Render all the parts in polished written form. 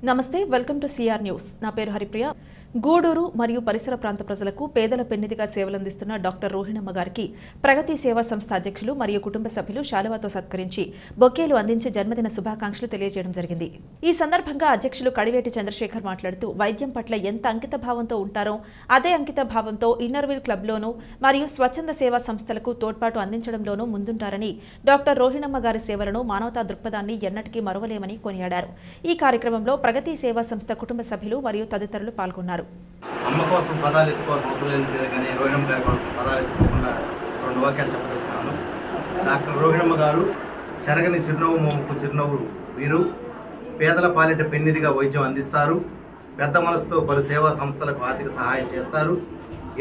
నమస్తే welcome to CR news నా పేరు హరిప్రియ గూడూరు మరియు పరిసర ప్రాంత ప్రజలకు పేదల పెన్నిదిగా సేవలందిస్తున్న డాక్టర్ రోహిణమ్మ గారికి ప్రగతి సేవా సంస్థ అధ్యక్షులు మరియు కుటుంబ సభ్యులు శాలువాతో సత్కరించి బొకేలు అందించి జన్మదిన శుభాకాంక్షలు తెలియజేయడం జరిగింది। ఈ సందర్భంగా అధ్యక్షులు కడివేటి చంద్రశేఖర్ మాట్లాడుతూ వైద్యం పట్ల ఎంత అంకిత భావంతో ఉంటారో అదే అంకిత భావంతో ఇన్నర్వీల్ క్లబ్లోనూ మరియు స్వచ్ఛంద సేవా సంస్థలకు తోడ్పాటు అందించడంలోనూ ముందుంటారని డాక్టర్ రోహిణమ్మ గారి సేవలను మానవతా దృక్పథాన్ని ఎన్నటికీ మరువలేమని కొనియాడారు। ఈ కార్యక్రమంలో ప్రగతి సేవా సంస్థ కుటుంబ సభ్యులు మరియు తదితరులు పాల్గొన్నారు। అమ్మ కోసం పదాలు ఎత్తుకోవాల్సిన అవసరం లేదు కానీ రోహిణమ్మ గారి పదాలు ఎత్తుకోకుండా రెండు వాక్యాలు చెప్పదలుచుకున్నాను। డాక్టర్ రోహిణమ్మ గారు చెరగని చిరునవ్వు మోముకు చిరునవ్వు వీరు పేదల పాలిట పెన్నిదిగా వైద్యం అందిస్తారు। పెద్ద మనసుతో పలు సేవా సంస్థలకు ఆర్థిక సహాయం చేస్తారు।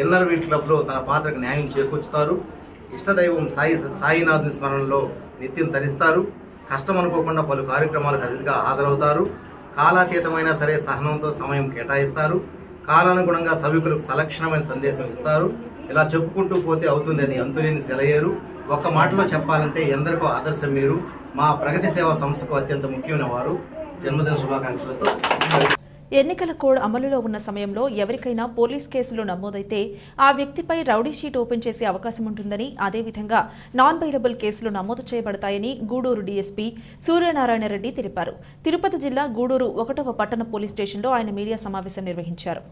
ఇన్నర్వీల్ క్లబ్లో తన పాత్రకు న్యాయం చేకూర్చుతారు। ఇష్టదైవం సాయినాథుని స్మరణలో నిత్యం తరిస్తారు। కష్టం అనుకోకుండా పలు కార్యక్రమాలకు అతిథిగా హాజరవుతారు। కాలాతీతమైనా సరే సహనంతో సమయం కేటాయిస్తారు। కాలానుగుణంగా సభికులకు సలక్షణమైన సందేశం ఇస్తారు। ఇలా చెప్పుకుంటూ పోతే అవుతుంది అది అంతులేని సెలయేరు। ఒక్క మాటలో చెప్పాలంటే ఎందరికో ఆదర్శం మీరు। మా ప్రగతి సేవా సంస్థకు అత్యంత ముఖ్యమైన వారు। జన్మదిన శుభాకాంక్షలతో। ఎన్నికల కోడ్ అమలులో ఉన్న సమయంలో ఎవరికైనా పోలీస్ కేసులు నమోదైతే ఆ వ్యక్తిపై రౌడీ షీట్ ఓపెన్ చేసే అవకాశం ఉంటుందని, అదేవిధంగా నాన్ బెయిలబుల్ కేసులు నమోదు చేయబడతాయని గూడూరు డీఎస్పీ సూర్యనారాయణ రెడ్డి తెలిపారు। తిరుపతి జిల్లా గూడూరు 1వ పట్టణ పోలీస్ స్టేషన్లో ఆయన మీడియా సమావేశం నిర్వహించారు।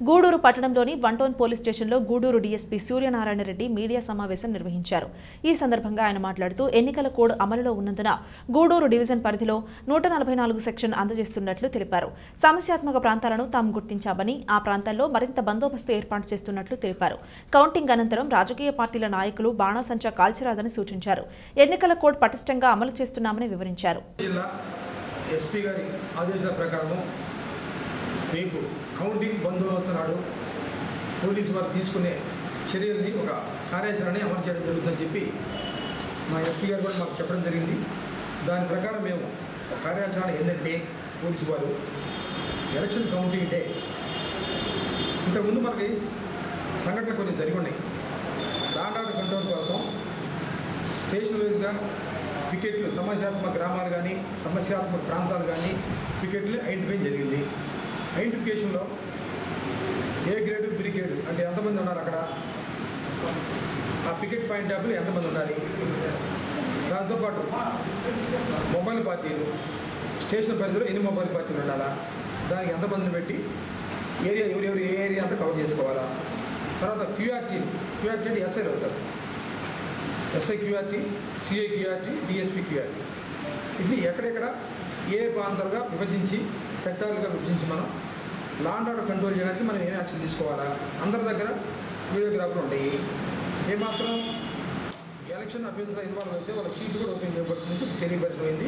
గూడూరు పట్టణంలోని 1 టౌన్ పోలీస్ స్టేషన్లో గూడూరు డీఎస్పీ సూర్యనారాయణ రెడ్డి మీడియా సమావేశం నిర్వహించారు। ఈ సందర్భంగా ఆయన మాట్లాడుతూ ఎన్నికల కోడ్ అమలులో ఉన్నందున గూడూరు డివిజన్ పరిధిలో 144 సెక్షన్ అందజేస్తున్నట్లు తెలిపారు। సమస్యాత్మక ప్రాంతాలను తాము గుర్తించామని ఆ ప్రాంతాల్లో మరింత బందోబస్తు ఏర్పాటు చేస్తున్నట్లు తెలిపారు। కౌంటింగ్ అనంతరం రాజకీయ పార్టీల నాయకులు బాణాసంచా కాల్చరాదని సూచించారు। ఎన్నికల కోడ్ పటిష్టంగా అమలు చేస్తున్నామని వివరించారు। రేపు కౌంటింగ్ బందోబస్తు నాడు పోలీసు వారు తీసుకునే చర్యల్ని ఒక కార్యాచరణని అమలు చేయడం జరుగుతుందని చెప్పి మా ఎస్పీ గారు కూడా మాకు చెప్పడం జరిగింది। దాని ప్రకారం మేము కార్యాచరణ ఏంటంటే పోలీసు వారు ఎలక్షన్ కౌంటింగ్ డే ఇంతకుముందు మనకి సంఘటనలు కొన్ని జరిగి ఉన్నాయి। లాండ్ ఆర్డర్ కంట్రోల్ కోసం స్టేషన్ వైజ్గా పికెట్లు సమస్యాత్మక గ్రామాలు కానీ సమస్యాత్మక ప్రాంతాలు కానీ పికెట్లు ఐడెంటిఫై జరిగింది। ఐడెంటిఫికేషన్లో ఏ గ్రేడు బి గ్రేడు అంటే ఎంతమంది ఉన్నారు అక్కడ, ఆ పికెట్ పాయింట్ ట్యాబ్లు ఎంతమంది ఉండాలి, దాంతోపాటు మొబైల్ పార్టీలు స్టేషన్ పరిధిలో ఎన్ని మొబైల్ పార్టీలు ఉండాలా, దానికి ఎంతమందిని పెట్టి ఏరియా ఎవరెవరు ఏ ఏరియా అంతా కవర్ చేసుకోవాలా, తర్వాత క్యూఆర్టీ అంటే ఎస్ఐలు అవుతారు, SI QRT, CI QRT, DSP QRT, వీటిని ఎక్కడెక్కడ ఏ ప్రాంతాలుగా విభజించి సెక్టార్లుగా విభజించి మనం లాండ్ ఆర్డర్ కంట్రోల్ చేయడానికి మనం ఏం యాక్షన్ తీసుకోవాలా, అందరి దగ్గర వీడియోగ్రాఫర్లు ఉంటాయి। ఏమాత్రం ఎలక్షన్ అఫీన్స్లో ఇన్వాల్వ్ అయితే వాళ్ళ షీట్ కూడా ఓపెన్ చేయబడుతుంది నుంచి తెలియపరిచిపోయింది।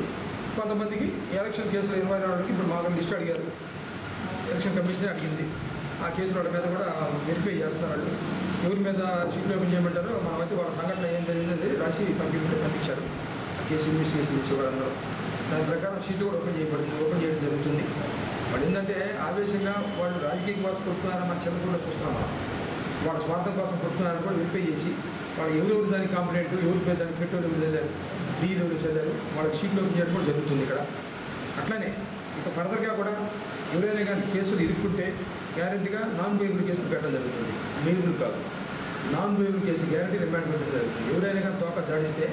కొంతమందికి ఎలక్షన్ కేసులో ఇన్వాల్వ్ అవ్వడానికి ఇప్పుడు మాకు లిస్ట్ అడిగారు, ఎలక్షన్ కమిషనే అడిగింది। ఆ కేసుల మీద కూడా వెరిఫై చేస్తున్నారు। ఎవరి మీద షీట్లు ఓపెన్ చేయమంటారో మనమైతే వాళ్ళ సంఘటన ఏం జరిగింది రాసి పంపించారు। ఆ కేసు ఇన్వెస్టిగేషన్ చేసేవారు అందరూ, దాని ప్రకారం షీట్లు కూడా ఓపెన్ చేయడం జరుగుతుంది। వాళ్ళు ఏంటంటే ఆవేశంగా వాళ్ళు రాజకీయం కోసం కొడుతున్నారని మన చంద్రకుండా చూస్తున్నాం। మనం వాళ్ళ స్వార్థం కోసం కొడుతున్నారని కూడా వెరిఫై చేసి వాళ్ళు ఎవరెవరు దానికి కాంప్లైంట్, ఎవరి పేరు దానికి పెట్రోల్ ఎవరు చదివారు, డీలు ఎవరు చదివారు, వాళ్ళకి షీట్లు ఓపెన్ చేయడం కూడా జరుగుతుంది ఇక్కడ। అట్లానే ఇక ఫర్దర్గా కూడా ఎవరైనా కానీ కేసులు ఇరుక్కుంటే గ్యారంటీగా నాన్ బెయిలబుల్ కేసులు పెట్టడం జరుగుతుంది। బెయిలబుల్ కాదు, non bailable case guarantee remand పెట్టడం జరుగుతుంది। ఎవరైనా కానీ తోక జాడిస్తే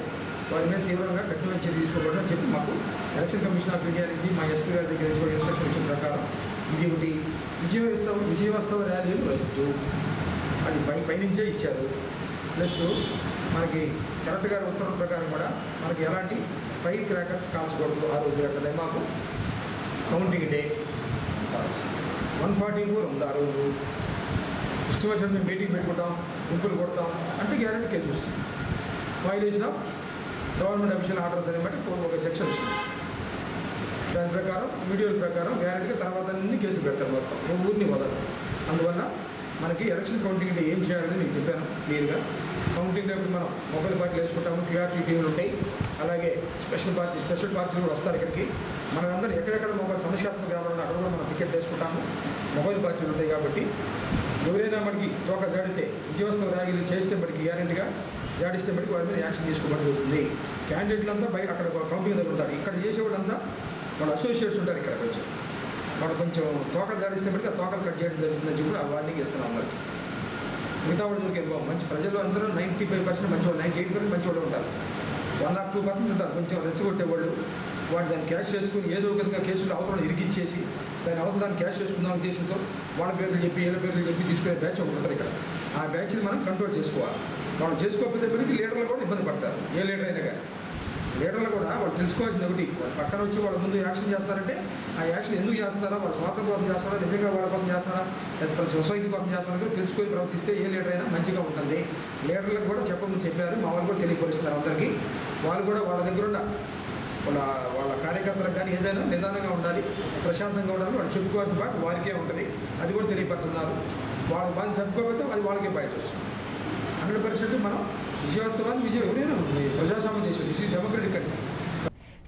వారి మీద తీవ్రంగా కఠినమైన చర్య తీసుకోబడడం అని చెప్పి మాకు ఎలక్షన్ కమిషన్ ఆఫ్ ఇండియా నుంచి మా ఎస్పీ గారి దగ్గర నుంచి కూడా ఇన్స్ట్రక్షన్ ఇచ్చిన ప్రకారం ఇది ఒకటి విజయోత్సవ ర్యాలీలు వద్దు, అది పైనుంచే ఇచ్చారు। ప్లస్ మనకి కలెక్టర్ గారి ఉత్తర్వుల ప్రకారం కూడా మనకి ఎలాంటి ఫైర్ క్రాకర్స్ కాల్చకూడదు ఆ రోజు అట్లనే మాకు కౌంటింగ్ డే 144 ఉంది ఆ రోజు। ఇష్టం వచ్చినట్టు మేము మీటింగ్ పెట్టుకుంటాం, గుంపులు కొడతాం అంటే గ్యారంటీ కేసు వస్తుంది। Violation of government official orders అని బట్టి ఒక సెక్షన్ వస్తుంది। దాని ప్రకారం వీడియోల ప్రకారం గ్యారంటీగా తర్వాత అన్ని కేసులు పెడతారు, మొత్తం ఏ ఊరిని వదలరు। అందువల్ల మనకి ఎలక్షన్ కౌంటింగ్ డే ఏం చేయాలని నేను చెప్పాను క్లియర్గా। కౌంటింగ్ అప్పుడు మనం మొబైల్ పార్టీలు వేసుకుంటాము, క్యూఆర్టీ టీంలు ఉంటాయి, అలాగే స్పెషల్ పార్టీలు కూడా వస్తారు ఇక్కడికి। మనందరం ఎక్కడెక్కడ మొబైల్ సమస్యాత్మక గ్రామాలు అక్కడ కూడా మనం టికెట్ వేసుకుంటాము, మొబైల్ పార్టీలు ఉంటాయి కాబట్టి ఎవరైనా మనకి తోక జాడితే విజయోత్సవ ర్యాలీలు చేస్తే మనకి గ్యారంటీగా జాడిస్తే మనకి వారి మీద యాక్షన్ తీసుకోవడం జరుగుతుంది। క్యాండిడేట్లంతా అక్కడ కౌంటింగ్ దగ్గర ఉంటారు, ఇక్కడ చేసేవాళ్ళంతా వాళ్ళ అసోసియేట్స్ ఉంటారు ఇక్కడికి వచ్చి। వాడు కొంచెం తోకలు దాడిస్తేప్పటికీ ఆ తోకలు కట్ చేయడం జరుగుతుందని చెప్పి ఆ వార్నింగ్ ఇస్తున్నాం అందరికి. మిగతా వాళ్ళు దొరికే మంచి ప్రజలు అందరూ 95% మంచి వాళ్ళు, 98% మంచి వాళ్ళు ఉంటారు. 1 or 2% ఉంటారు కొంచెం రెచ్చగొట్టేవాళ్ళు. వాడు దాన్ని క్యాష్ చేసుకుని ఏదో ఒక విధంగా కేసులు అవతల ఇరికిచ్చేసి దాని అవతల దాన్ని క్యాష్ చేసుకుందాం ఉద్దేశంతో వాళ్ళ పేర్లు చెప్పి వీళ్ళ పేర్లు చెప్పి తీసుకునే బ్యాచ్ ఒకటి ఉంటుంది ఇక్కడ. ఆ బ్యాచ్ని మనం కంట్రోల్ చేసుకోవాలి. వాళ్ళు చేసుకోకపోతే లీడర్లు కూడా ఇబ్బంది పడతారు. ఏ లీడర్ అయినా కానీ లీడర్లు కూడా వాళ్ళు తెలుసుకోవాల్సింది ఒకటి, వాళ్ళు పక్కన వచ్చి వాళ్ళ ముందు యాక్షన్ చేస్తారంటే ఆ యాక్షన్ ఎందుకు చేస్తారా, వాళ్ళ స్వార్థం కోసం చేస్తారా, నిజంగా వాళ్ళ కోసం చేస్తారా, లేదా సొసైటీ కోసం చేస్తారా తెలుసుకొని ప్రవర్తిస్తే ఏ లీడర్ అయినా మంచిగా ఉంటుంది. లీడర్లకు కూడా చెప్పారు, మా వాళ్ళు కూడా తెలియపరుస్తున్నారు అందరికీ. వాళ్ళు కూడా వాళ్ళ దగ్గర ఉన్న వాళ్ళ కార్యకర్తలకు కానీ ఏదైనా నిదానంగా ఉండాలి, ప్రశాంతంగా ఉండాలి, వాళ్ళు చెప్పుకోవాల్సిన బాధ్యత వారికే ఉంటుంది. అది కూడా తెలియపరుస్తున్నారు. వాళ్ళు బాగా చెప్పుకోకపోతే అది వాళ్ళకే బాధ్యత వస్తుంది. 100% మనం విజయోత్సవాన్ని ఎవరైనా ప్రజాస్వామ్య దేశం, this is democratic country.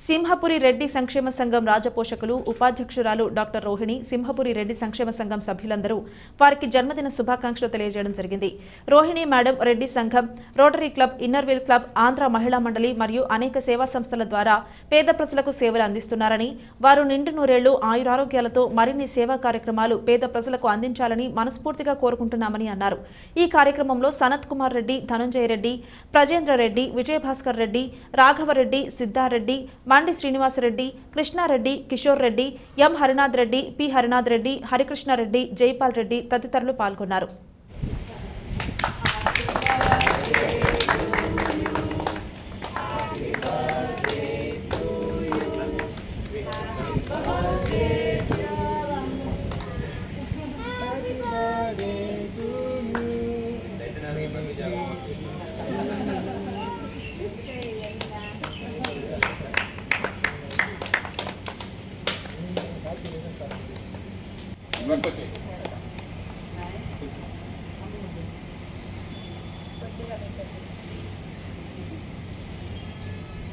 Simhapuri Reddy సంక్షేమ సంఘం రాజపోషకులు ఉపాధ్యక్షురాలు డాక్టర్ రోహిణి, సింహపురి రెడ్డి సంక్షేమ సంఘం సభ్యులందరూ వారికి జన్మదిన శుభాకాంక్షలు తెలియజేయడం జరిగింది. రోహిణి మేడం రెడ్డి సంఘం, rotary club, Inner Wheel club, Andhra మహిళా మండలి మరియు అనేక సేవా సంస్థల ద్వారా పేద ప్రజలకు సేవలు అందిస్తున్నారని, వారు నిండు నూరేళ్లు ఆయురారోగ్యాలతో మరిన్ని సేవా కార్యక్రమాలు పేద ప్రజలకు అందించాలని మనస్ఫూర్తిగా కోరుకుంటున్నామని అన్నారు. ఈ కార్యక్రమంలో సనత్ కుమార్ రెడ్డి, ధనంజయ రెడ్డి, ప్రజేంద్ర రెడ్డి, విజయభాస్కర్ రెడ్డి, రాఘవరెడ్డి, సిద్ధారెడ్డి, మండి శ్రీనివాసరెడ్డి, కృష్ణారెడ్డి, కిషోర్ రెడ్డి, ఎం హరినాథ్ రెడ్డి, పి హరినాథ్ రెడ్డి, హరికృష్ణారెడ్డి, జైపాల్ రెడ్డి తదితరులు పాల్గొన్నారు.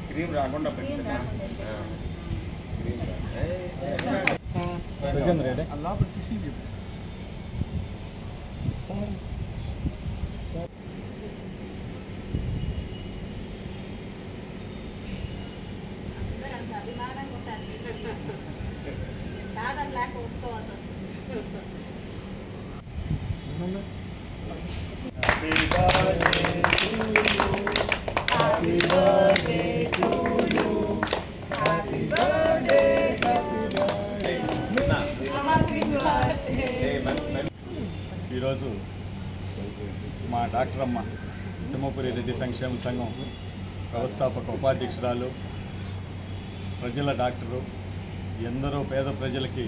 క్రీమ్ రాకుండా ఈరోజు మా డాక్టర్ అమ్మ సింహపురి రెడ్డి సంక్షేమ సంఘం వ్యవస్థాపక ఉపాధ్యక్షురాలు, ప్రజల డాక్టరు, ఎందరో పేద ప్రజలకి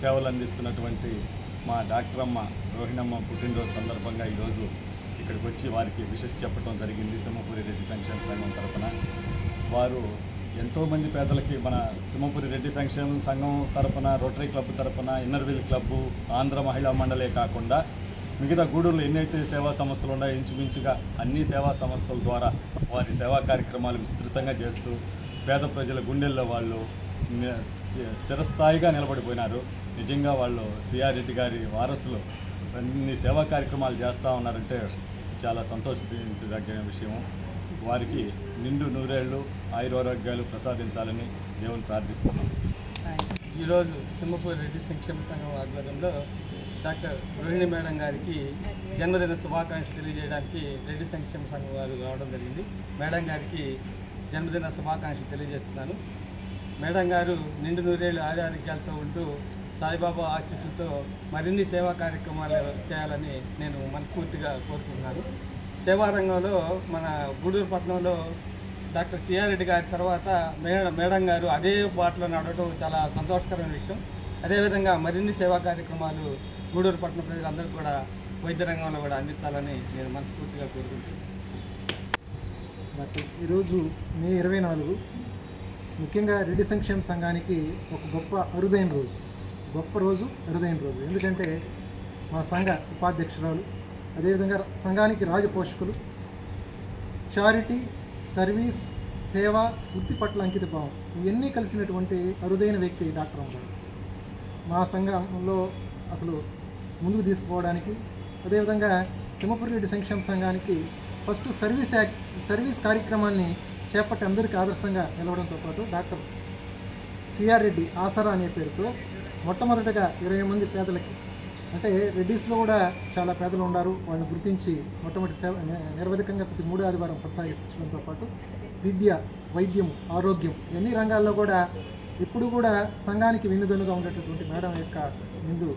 సేవలు అందిస్తున్నటువంటి మా డాక్టర్ అమ్మ రోహిణమ్మ పుట్టినరోజు సందర్భంగా ఈరోజు ఇక్కడికి వచ్చి వారికి విషెస్ చెప్పడం జరిగింది. సింహపురి రెడ్డి సంక్షేమ సంఘం తరఫున వారు ఎంతోమంది పేదలకి మన సింహపురి రెడ్డి సంక్షేమ సంఘం తరఫున, రోటరీ క్లబ్ తరఫున, ఇన్నర్వీల్ క్లబ్బు, ఆంధ్ర మహిళా మండలే కాకుండా మిగతా గూడూరులో ఎన్నైతే సేవా సంస్థలు ఉన్నాయో ఇంచుమించుగా అన్ని సేవా సంస్థల ద్వారా వారి సేవా కార్యక్రమాలు విస్తృతంగా చేస్తూ పేద ప్రజల గుండెల్లో వాళ్ళు స్థిరస్థాయిగా నిలబడిపోయినారు. నిజంగా వాళ్ళు సిఆర్ రెడ్డి గారి వారసులు అన్ని సేవా కార్యక్రమాలు చేస్తూ ఉన్నారంటే చాలా సంతోషించదగ్గ విషయం. వారికి నిండు నూరేళ్లు ఆయురారోగ్యాలు ప్రసాదించాలని దేవుని ప్రార్థిస్తున్నాం. ఈరోజు సింహపురి రెడ్డి సంక్షేమ సంఘం ఆధ్వర్యంలో డాక్టర్ రోహిణి మేడం గారికి జన్మదిన శుభాకాంక్షలు తెలియజేయడానికి రెడ్డి సంక్షేమ సంఘం వారు రావడం జరిగింది. మేడం గారికి జన్మదిన శుభాకాంక్షలు తెలియజేస్తున్నాను. మేడం గారు నిండు నూరేళ్లు ఆరోగ్యాలతో ఉంటూ సాయిబాబా ఆశీస్సులతో మరిన్ని సేవా కార్యక్రమాలు చేయాలని నేను మనస్ఫూర్తిగా కోరుకుంటున్నాను. సేవారంగంలో మన గూడూరు పట్టణంలో డాక్టర్ సిఆర్ రెడ్డి గారి తర్వాత మేడం గారు అదే బాటలో నడవడం చాలా సంతోషకరమైన విషయం. అదేవిధంగా మరిన్ని సేవా కార్యక్రమాలు గూడూరు పట్టణ ప్రజలందరూ కూడా వైద్య రంగంలో కూడా అందించాలని నేను మనస్ఫూర్తిగా కోరుకుంటున్నాను. ఈరోజు మే 24 ముఖ్యంగా రెడ్డి సంక్షేమ సంఘానికి ఒక అరుదైన రోజు. ఎందుకంటే మా సంఘ ఉపాధ్యక్షురాలు, అదేవిధంగా సంఘానికి రాజపోషకులు, చారిటీ, సర్వీస్, సేవ, వృత్తి పట్ల అంకిత భావం ఇవన్నీ కలిసినటువంటి అరుదైన వ్యక్తి డాక్టర్ అమ్మ. మా సంఘంలో అసలు ముందుకు తీసుకుపోవడానికి, అదేవిధంగా సింహపురి రెడ్డి సంక్షేమ సంఘానికి ఫస్ట్ సర్వీస్ కార్యక్రమాన్ని చేపట్టి అందరికీ ఆదర్శంగా నిలవడంతో పాటు డాక్టర్ సిఆర్ రెడ్డి ఆసరా అనే పేరుతో మొట్టమొదటగా 20 మంది పేదలకి, అంటే రెడ్డిస్లో కూడా చాలా పేదలు ఉన్నారు, వాళ్ళని గుర్తించి మొట్టమొదటి సేవ నిరవధికంగా ప్రతి 3 ఆదివారం కొనసాగించడంతో పాటు విద్య, వైద్యం, ఆరోగ్యం ఎన్ని రంగాల్లో కూడా ఇప్పుడు కూడా సంఘానికి వెన్నుదన్నుగా ఉండేటటువంటి మేడం యొక్క ముందు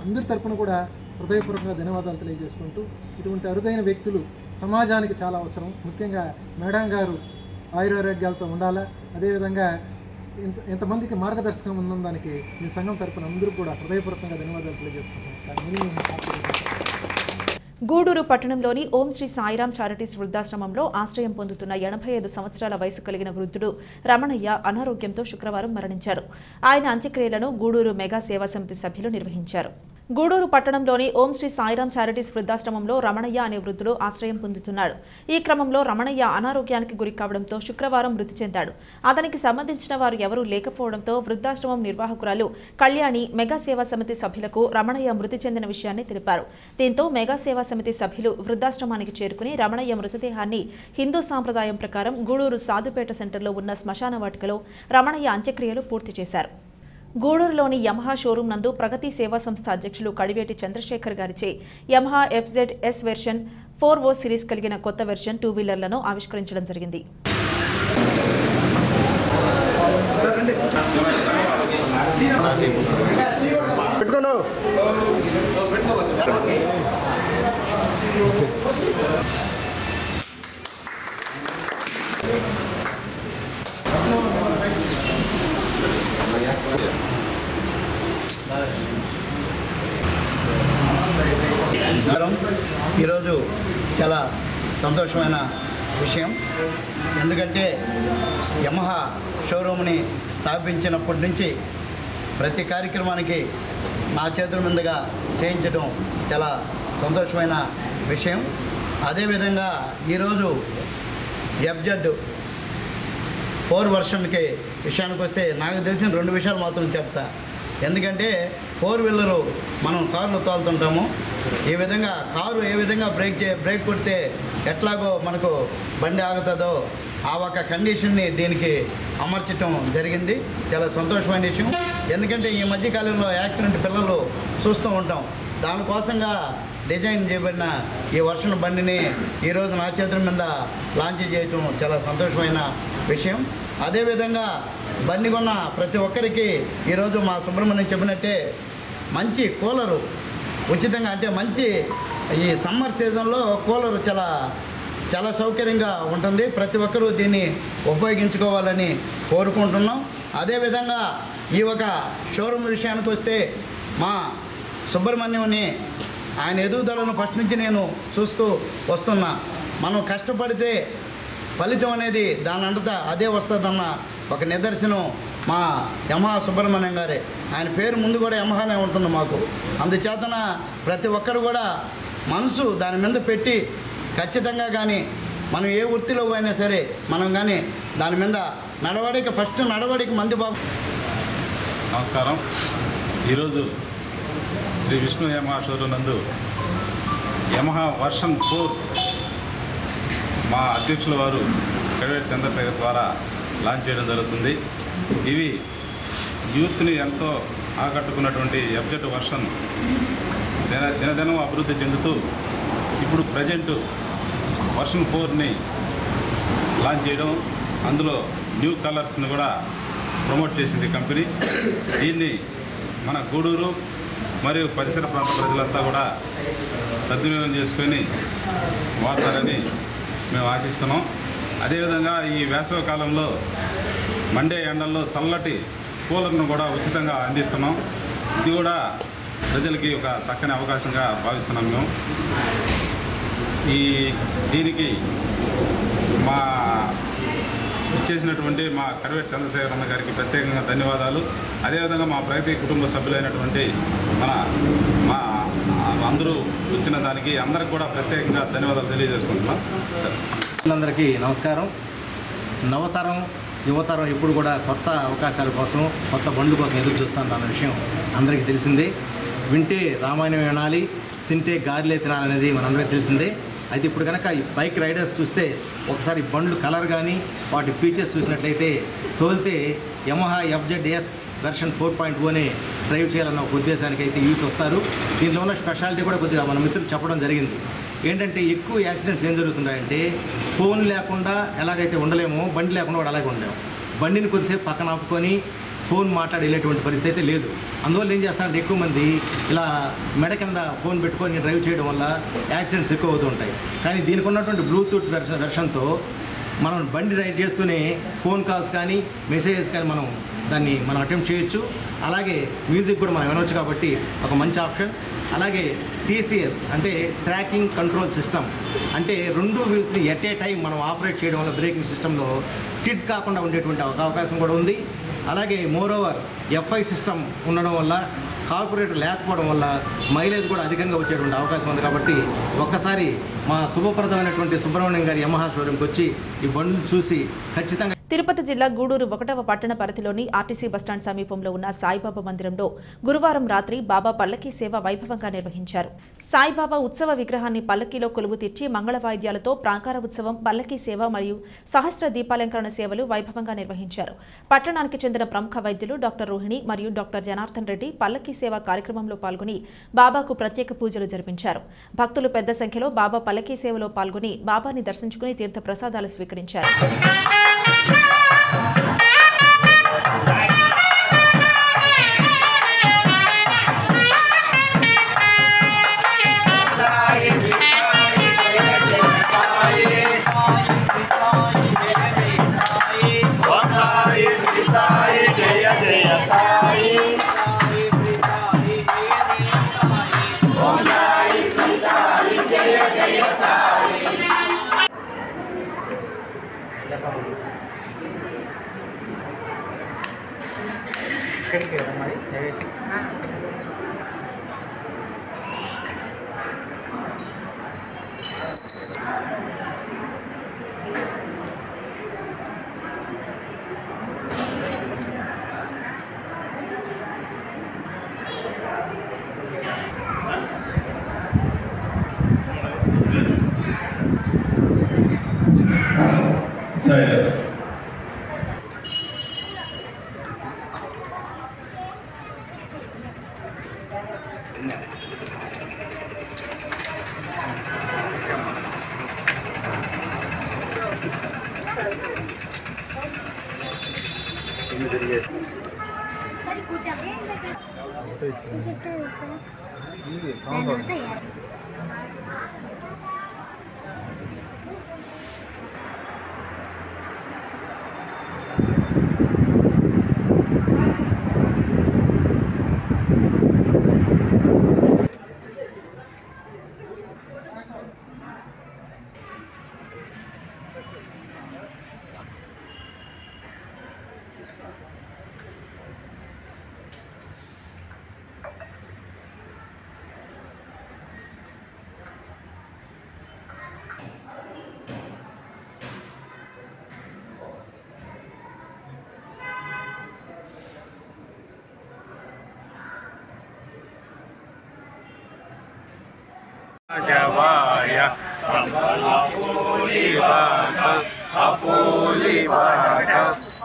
అందరి తరపున కూడా హృదయపూర్వకంగా ధన్యవాదాలు తెలియజేసుకుంటూ, ఇటువంటి అరుదైన వ్యక్తులు సమాజానికి చాలా అవసరం. ముఖ్యంగా మేడం గారు ఆయురారోగ్యాలతో ఉండాలా, అదేవిధంగా ఎంతమందికి మార్గదర్శకం ఉన్నదానికి ఈ సంఘం తరపున అందరూ కూడా హృదయపూర్వకంగా ధన్యవాదాలు తెలియజేసుకుంటున్నాను. గూడూరు పట్టణంలోని ఓం శ్రీ సాయిరాం చారిటీస్ వృద్ధాశ్రమంలో ఆశ్రయం పొందుతున్న 85 సంవత్సరాల వయసు కలిగిన వృద్ధుడు రమణయ్య అనారోగ్యంతో శుక్రవారం మరణించారు. ఆయన అంత్యక్రియలను గూడూరు మెగా సేవా సమితి సభ్యులు నిర్వహించారు. గూడూరు పట్టణంలోని ఓం శ్రీ సాయిరాం చారిటీస్ వృద్ధాశ్రమంలో రమణయ్య అనే వృద్ధుడు ఆశ్రయం పొందుతున్నాడు. ఈ క్రమంలో రమణయ్య అనారోగ్యానికి గురి కావడంతో శుక్రవారం మృతి చెందాడు. అతనికి సంబంధించిన వారు ఎవరూ లేకపోవడంతో వృద్ధాశ్రమం నిర్వాహకురాలు కళ్యాణి మెగా సేవా సమితి సభ్యులకు రమణయ్య మృతి చెందిన విషయాన్ని తెలిపారు. దీంతో మెగా సేవా సమితి సభ్యులు వృద్ధాశ్రమానికి చేరుకుని రమణయ్య మృతదేహాన్ని హిందూ సాంప్రదాయం ప్రకారం గూడూరు సాధుపేట సెంటర్లో ఉన్న శ్మశాన వాటికలో రమణయ్య అంత్యక్రియలు పూర్తి చేశారు. గూడూరులోని యమహా షోరూం నందు ప్రగతి సేవా సంస్థ అధ్యక్షులు కడివేటి చంద్రశేఖర్ గారిచే Yamaha FZ S version 4O series కలిగిన కొత్త వెర్షన్ 2 వీలర్లను ఆవిష్కరించడం జరిగింది. ఈరోజు చాలా సంతోషమైన విషయం. ఎందుకంటే యమహా షోరూమ్ని స్థాపించినప్పటి నుంచి ప్రతి కార్యక్రమానికి నా చేతుల మీదుగా చేయించడం చాలా సంతోషమైన విషయం. అదేవిధంగా ఈరోజు FZ 4 వర్షన్కి విషయానికి వస్తే నాకు తెలిసిన 2 విషయాలు మాత్రం చెప్తా. ఎందుకంటే 4 వీలరు మనం కారులో తోలుతుంటాము. ఈ విధంగా కారు ఏ విధంగా బ్రేక్ కొడితే ఎట్లాగో మనకు బండి ఆగుతుందో ఆ ఒక కండిషన్ని దీనికి అమర్చడం జరిగింది. చాలా సంతోషమైన విషయం. ఎందుకంటే ఈ మధ్యకాలంలో యాక్సిడెంట్ పిల్లలు చూస్తూ ఉంటాం. దానికోసంగా డిజైన్ చేయబడిన ఈ వర్షన్ బండిని ఈరోజు నా చేతుల మీద లాంచ్ చేయటం చాలా సంతోషమైన విషయం. అదేవిధంగా బండి కొన్న ప్రతి ఒక్కరికి ఈరోజు మా సుబ్రహ్మణ్యం చెప్పినట్టే మంచి కూలరు ఉచితంగా, అంటే మంచి ఈ సమ్మర్ సీజన్లో కూలరు చాలా సౌకర్యంగా ఉంటుంది. ప్రతి ఒక్కరూ దీన్ని ఉపయోగించుకోవాలని కోరుకుంటున్నాం. అదేవిధంగా ఈ ఒక షోరూమ్ విషయానికి వస్తే మా సుబ్రహ్మణ్యంని ఆయన ఎదుగుదలను ఫస్ట్ నుంచి నేను చూస్తూ వస్తున్నా. మనం కష్టపడితే ఫలితం అనేది దాని అంతటా అదే వస్తుందన్న ఒక నిదర్శనం మా యమహా సుబ్రహ్మణ్యం గారే. ఆయన పేరు ముందు కూడా యమహానే ఉంటుంది మాకు. అందుచేతన ప్రతి ఒక్కరు కూడా మనసు దాని మీద పెట్టి ఖచ్చితంగా కానీ మనం ఏ వృత్తిలో అయినా సరే మనం కానీ దాని మీద ఫస్ట్ నడవడిక మంది బాగు. నమస్కారం. ఈరోజు శ్రీ విష్ణు యమహా షోరూం నందు యమహా వర్షన్ 4 మా అధ్యక్షుల వారు కడివేటి చంద్రశేఖర్ ద్వారా లాంచ్ చేయడం జరుగుతుంది. ఇవి యూత్ని ఎంతో ఆకట్టుకున్నటువంటి FZ వర్షన్ దినదినం అభివృద్ధి చెందుతూ ఇప్పుడు ప్రజెంట్ వర్షన్ 4ని లాంచ్ చేయడం, అందులో న్యూ కలర్స్ని కూడా ప్రమోట్ చేసింది కంపెనీ. దీన్ని మన గూడూరు మరియు పరిసర ప్రాంత ప్రజలంతా కూడా సద్వినియోగం చేసుకొని వాడతారని మేము ఆశిస్తున్నాం. అదేవిధంగా ఈ వేసవి కాలంలో మండే ఎండల్లో చల్లటి కూలర్ను కూడా ఉచితంగా అందిస్తున్నాం. ఇది కూడా ప్రజలకి ఒక చక్కని అవకాశంగా భావిస్తున్నాం మేము. దీనికి మా ఇచ్చేసినటువంటి మా కడివేటి చంద్రశేఖర్ అన్న గారికి ప్రత్యేకంగా ధన్యవాదాలు. అదేవిధంగా మా ప్రగతి కుటుంబ సభ్యులైనటువంటి మా అందరూ వచ్చిన దానికి అందరికి కూడా ప్రత్యేకంగా ధన్యవాదాలు తెలియజేసుకుంటున్నాం. సరే, అందరికీ నమస్కారం. నవతరం యువతరం ఎప్పుడు కూడా కొత్త అవకాశాల కోసం, కొత్త బండ్ల కోసం ఎదురు చూస్తున్న విషయం అందరికీ తెలిసిందే. వింటే రామాయణం వినాలి, తింటే గారెలే తినాలనేది మనందరికీ తెలిసిందే. అయితే ఇప్పుడు కనుక ఈ బైక్ రైడర్స్ చూస్తే ఒకసారి బండ్లు కలర్ కానీ వాటి ఫీచర్స్ చూసినట్లయితే తోలితే యమహా FZS వెర్షన్ 4.0నే డ్రైవ్ చేయాలన్న ఒక ఉద్దేశానికి అయితే యూత్ వస్తారు. దీనిలో ఉన్న స్పెషాలిటీ కూడా కొద్దిగా మన మిత్రులు చెప్పడం జరిగింది. ఏంటంటే ఎక్కువ యాక్సిడెంట్స్ ఏం జరుగుతున్నాయంటే ఫోన్ లేకుండా ఎలాగైతే ఉండలేమో బండి లేకుండా కూడా అలాగే ఉండలేము. బండిని కొద్దిసేపు పక్కన ఆపుకొని ఫోన్ మాట్లాడేటువంటి పరిస్థితి అయితే లేదు. అందువల్ల ఏం చేస్తారంటే ఎక్కువ మంది ఇలా మెడ కింద ఫోన్ పెట్టుకొని డ్రైవ్ చేయడం వల్ల యాక్సిడెంట్స్ ఎక్కువ అవుతూ ఉంటాయి. కానీ దీనికి ఉన్నటువంటి బ్లూటూత్ వెర్షన్తో మనం బండి రైడ్ చేస్తూనే ఫోన్ కాల్స్ కానీ మెసేజెస్ కానీ మనం అటెంప్ట్ చేయొచ్చు. అలాగే మ్యూజిక్ కూడా మనం వినవచ్చు కాబట్టి ఒక మంచి ఆప్షన్. అలాగే TCS అంటే ట్రాకింగ్ కంట్రోల్ సిస్టమ్, అంటే 2 వీల్స్ని ఎట్ ఏ టైం మనం ఆపరేట్ చేయడం వల్ల బ్రేకింగ్ సిస్టంలో స్కిడ్ కాకుండా ఉండేటువంటి అవకాశం కూడా ఉంది. అలాగే మోరోవర్ FI సిస్టమ్ ఉండడం వల్ల కార్పొరేటర్ లేకపోవడం వల్ల మైలేజ్ కూడా అధికంగా వచ్చేటువంటి అవకాశం ఉంది. కాబట్టి ఒక్కసారి మా శుభప్రదమైనటువంటి సుబ్రహ్మణ్యం గారి యమహా షోరూమ్కి వచ్చి ఈ బండ్లు చూసి ఖచ్చితంగా. తిరుపతి జిల్లా గూడూరు 1వ పట్టణ పరిధిలోని ఆర్టీసీ బస్టాండ్ సమీపంలో ఉన్న సాయిబాబా మందిరంలో గురువారం రాత్రి బాబా పల్లకీ సేవ వైభవంగా నిర్వహించారు. సాయిబాబా ఉత్సవ విగ్రహాన్ని పల్లకీలో కొలువు తీర్చి మంగళ వాయిద్యాలతో ప్రాకార ఉత్సవం, పల్లకీ సేవ మరియు సహస్ర దీపాలంకరణ సేవలు వైభవంగా నిర్వహించారు. పట్టణానికి చెందిన ప్రముఖ వైద్యులు డాక్టర్ రోహిణి మరియు డాక్టర్ జనార్దన్ రెడ్డి పల్లకీ సేవ కార్యక్రమంలో పాల్గొని బాబాకు ప్రత్యేక పూజలు జరిపించారు. భక్తులు పెద్ద సంఖ్యలో బాబా పల్లకీ సేవలో పాల్గొని బాబాని దర్శించుకుని తీర్థ ప్రసాదాలు స్వీకరించారు.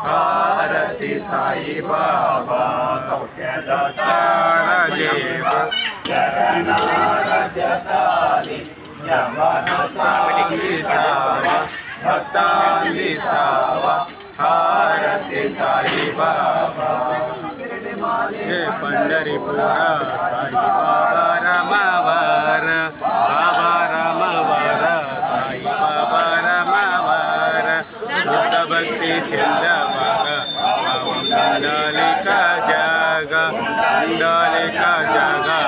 Arati Sai Baba Saukhyadakara Deva Jarana Rajatali Yamana Sami Sava Bhaktani Sava Arati Sai Baba Jai Pandaripura Sai Baba Ramavara Baba Ramavara Sai Baba Ramavara Buddha Bhakti Chindavara Mandalika Jaga Mandalika Jaga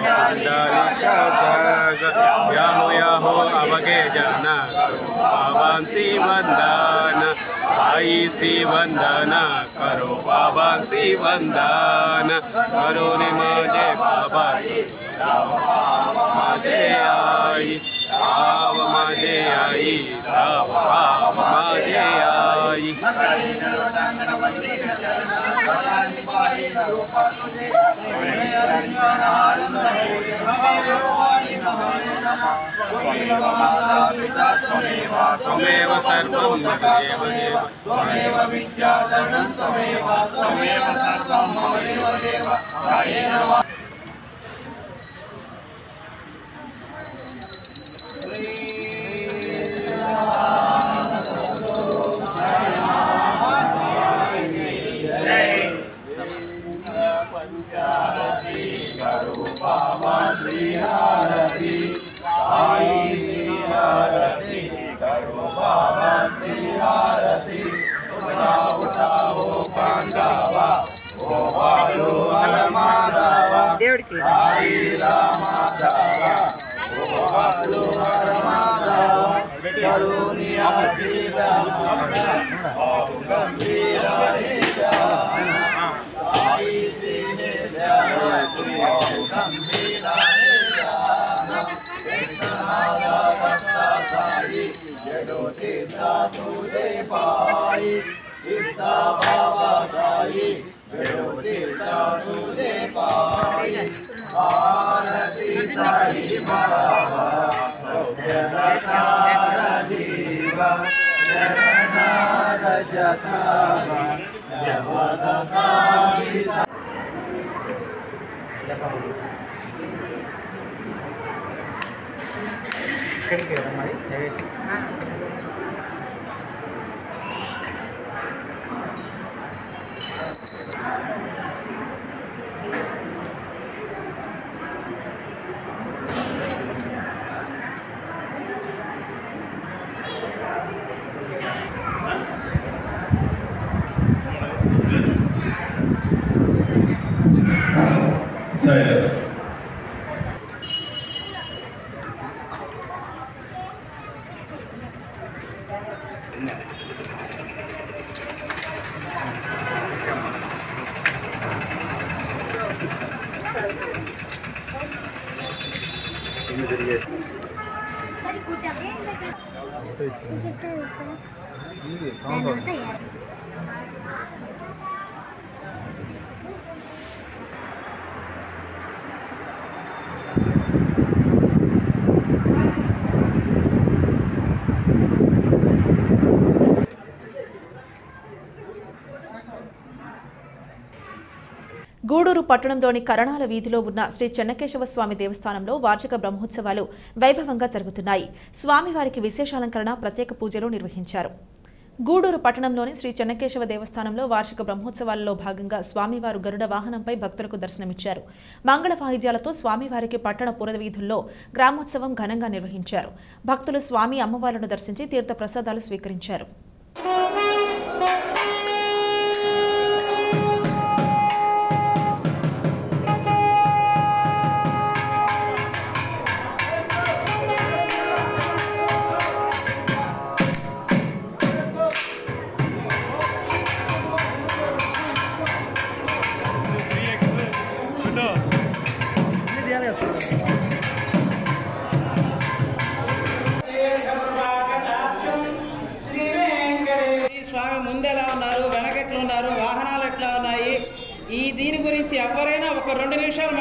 Mandalika Jaga Yaho Yaho Avage Jana Avansi Vandana Sai Si Vandana Karo Avansi Vandana Karo Nimaje Baba Maje Ai Ava Maje Ai Ava Maje Ai त्वमेव सर्वं मम देव देव त्वमेव विद्याधरणं त्वमेव सर्वं मम देव देव దేవుడికి గూడూరు పట్టణంలోని కరణాల వీధిలో ఉన్న శ్రీ చెన్నకేశవ స్వామి దేవస్థానంలో వార్షిక బ్రహ్మోత్సవాలు వైభవంగా జరుగుతున్నాయి. స్వామివారికి విశేషాలంకరణ, ప్రత్యేక పూజలు నిర్వహించారు. గూడూరు పట్టణంలోని శ్రీ చెన్నకేశవ దేవస్థానంలో వార్షిక బ్రహ్మోత్సవాలలో భాగంగా స్వామివారు గరుడ వాహనంపై భక్తులకు దర్శనమిచ్చారు. మంగళ వాయిద్యాలతో స్వామివారికి పట్టణ పురవీధుల్లో గ్రామోత్సవం ఘనంగా నిర్వహించారు. భక్తులు స్వామి అమ్మవార్లను దర్శించి తీర్థ ప్రసాదాలు స్వీకరించారు. స్వామి ముందెలా ఉన్నారు, వెనకెట్లా ఉన్నారు, వాహనాలు ఎట్లా ఉన్నాయి, ఈ దీని గురించి ఎవరైనా ఒక 2 నిమిషాలు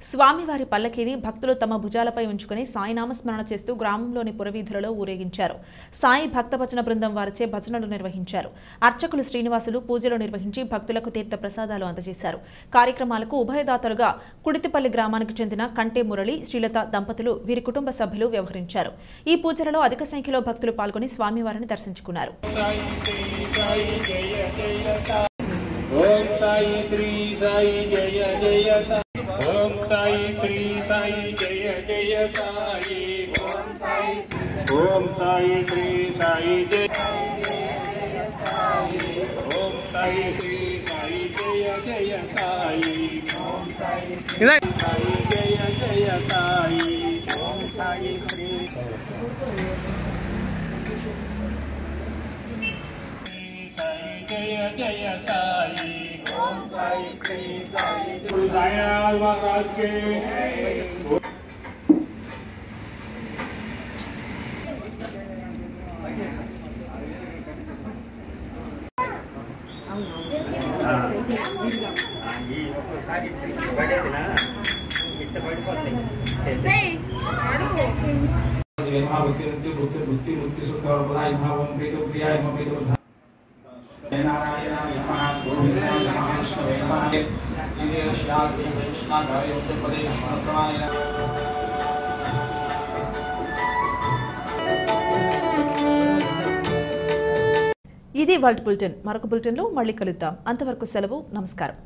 స్వామివారి పల్లకీని భక్తులు తమ భుజాలపై ఉంచుకుని సాయి నామస్మరణ చేస్తూ గ్రామంలోని పురవీధులలో ఊరేగించారు. సాయి భక్త భజన బృందం వారిచే భజనలు నిర్వహించారు. అర్చకులు శ్రీనివాసులు పూజలు నిర్వహించి భక్తులకు తీర్థ ప్రసాదాలు అందజేశారు. కార్యక్రమాలకు ఉభయదాతలుగా కుడితిపల్లి గ్రామానికి చెందిన కంటే మురళి, శ్రీలత దంపతులు వీరి కుటుంబ సభ్యులు వ్యవహరించారు. ఈ పూజలలో అధిక సంఖ్యలో భక్తులు పాల్గొని స్వామివారిని దర్శించుకున్నారు. ఓం సాయి శ్రీ సాయి జయ జయ సాయి ఓం సాయి శ్రీ సాయి జయ జయ సాయి ఓం సాయి శ్రీ సాయి జయ ఓం సాయి శ్రీ సాయి జయ జయ సాయి ఓం సాయి జయ జయ సాయి ఓం సాయి శ్రీ जय जय साई ओम साई श्री साई साईनाथ महाराज के नारायणाय नमः गोविन्दाय नमः विष्णवे नमः श्रीशैलश्याद्रि वैष्णवाय उत्तरप्रदेशप्रमाय ఇది వరల్డ్ బులెటిన్. మరొక బులెటిన్లో మళ్ళీ కలుద్దాం. అంతవరకు సెలవు. నమస్కారం.